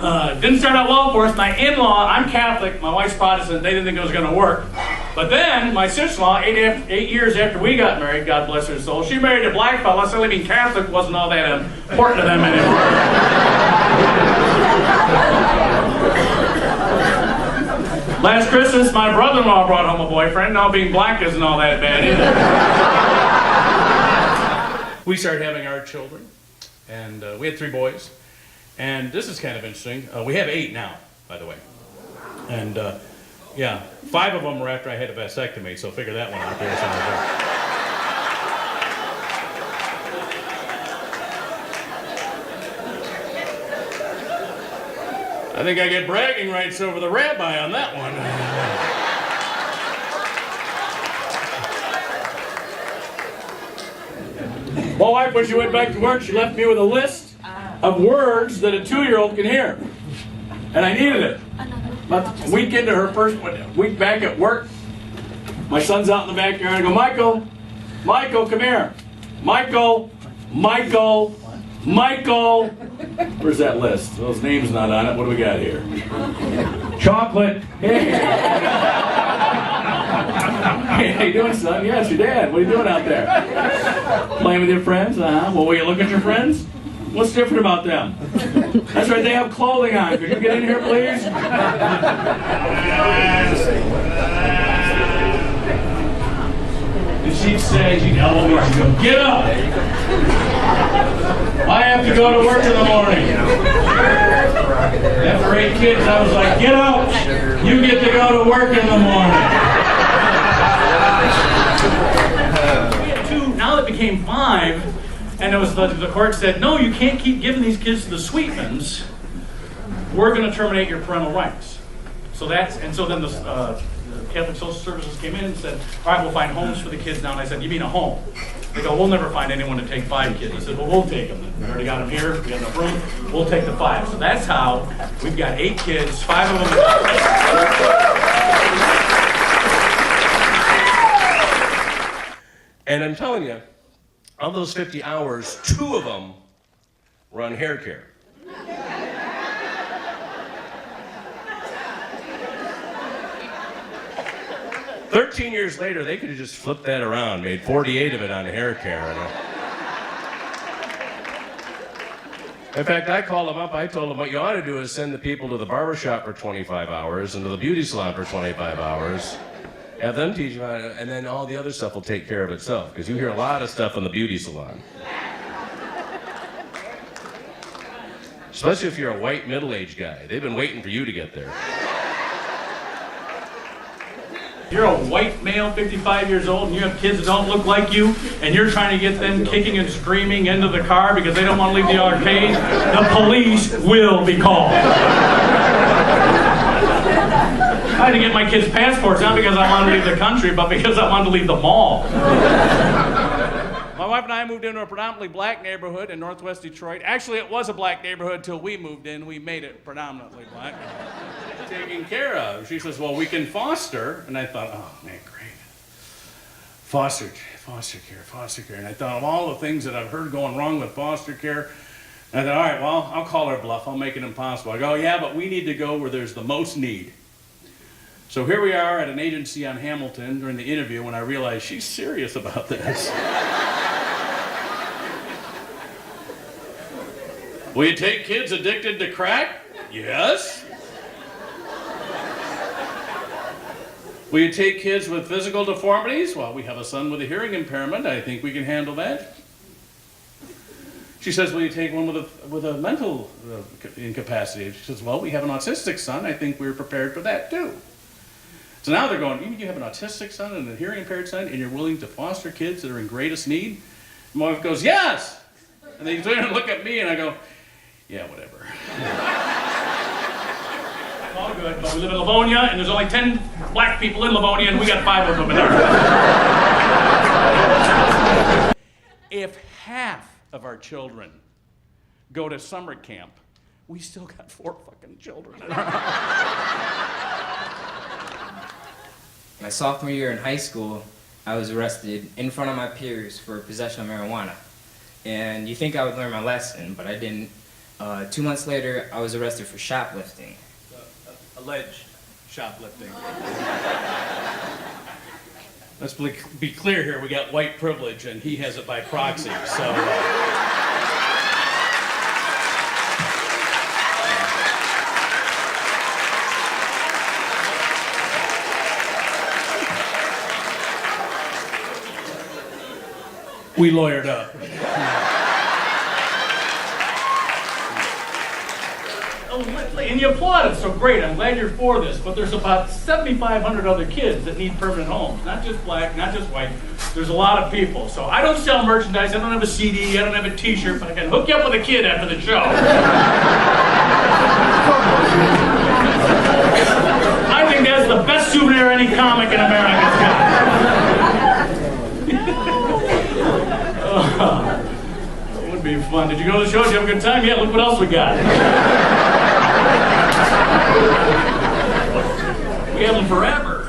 Didn't start out well for us. My in-law, I'm Catholic, my wife's Protestant, they didn't think it was going to work. But then, my sister-in-law, 8 years after we got married, God bless her soul, she married a black fella, so being Catholic wasn't all that important to them anymore. Last Christmas, my brother-in-law brought home a boyfriend. Now being black isn't all that bad either. We started having our children, and we had 3 boys. And this is kind of interesting. We have 8 now, by the way. And yeah, 5 of them were after I had a vasectomy, so figure that one out there somewhere. I think I get bragging rights over the rabbi on that one. My wife, when she went back to work, she left me with a list of words that a 2-year-old can hear. And I needed it. About a week into her first week back at work, my son's out in the backyard. I go, Michael, come here. Michael. Where's that list? Those names not on it. What do we got here? Chocolate. Hey, how you doing, son? Yeah, it's your dad. What are you doing out there? Playing with your friends? Well, will you look at your friends? What's different about them? That's right, they have clothing on. Could you get in here, please? And she'd say, she'd elbow me, she'd go, get up! I have to go to work in the morning. After 8 kids, I was like, get out! You get to go to work in the morning. We had 2, now it became 5. And it was the court said, no, you can't keep giving these kids to the SWEETMAN'S. We're going to terminate your parental rights. So then the Catholic Social Services came in and said, all right, we'll find homes for the kids now. And I said, you mean a home? They go, we'll never find anyone to take 5 kids. I said, well, we'll take them. We already got them here. We got enough room. We'll take the 5. So that's how we've got 8 kids, 5 of them. And I'm telling you, of those 50 hours, 2 of them were on hair care. 13 years later, they could have just flipped that around, made 48 of it on hair care. In fact, I called them up, I told them what you ought to do is send the people to the barbershop for 25 hours and to the beauty salon for 25 hours. Have them teach you how to, and then all the other stuff will take care of itself, because you hear a lot of stuff in the beauty salon. Especially if you're a white middle-aged guy. They've been waiting for you to get there. You're a white male, 55 years old, and you have kids that don't look like you, and you're trying to get them kicking and screaming into the car because they don't want to leave the arcade, the police will be called. I had to get my kids' passports, not because I wanted to leave the country, but because I wanted to leave the mall. My wife and I moved into a predominantly black neighborhood in northwest Detroit. Actually, it was a black neighborhood until we moved in. We made it predominantly black. Taken care of. She says, well, we can foster. And I thought, oh, man, great. Foster care. And I thought of all the things that I've heard going wrong with foster care. And I thought, all right, well, I'll call her bluff. I'll make it impossible. I go, yeah, but we need to go where there's the most need. So here we are at an agency on Hamilton during the interview when I realized she's serious about this. Will you take kids addicted to crack? Yes. Will you take kids with physical deformities? Well, we have a son with a hearing impairment. I think we can handle that. She says, will you take one with a mental incapacity? She says, well, we have an autistic son. I think we're prepared for that too. So now they're going, you have an autistic son and a hearing impaired son, and you're willing to foster kids that are in greatest need? And my wife goes, yes! And they turn and look at me, and I go, yeah, whatever. All good, but we live in Livonia, and there's only 10 black people in Livonia, and we got 5 of them in there. If half of our children go to summer camp, we still got 4 fucking children in our house. My sophomore year in high school, I was arrested in front of my peers for possession of marijuana. And you think I would learn my lesson, but I didn't. 2 months later, I was arrested for shoplifting. Alleged shoplifting. Let's be clear here. We got white privilege, and he has it by proxy. So. We lawyered up. And you applaud it, so great. I'm glad you're for this. But there's about 7,500 other kids that need permanent homes. Not just black, not just white. There's a lot of people. So I don't sell merchandise. I don't have a CD. I don't have a T-shirt. But I can hook you up with a kid after the show. I think that's the best souvenir any comic in America's got. That would be fun. Did you go to the show? Did you have a good time? Yeah, look what else we got. We have them forever.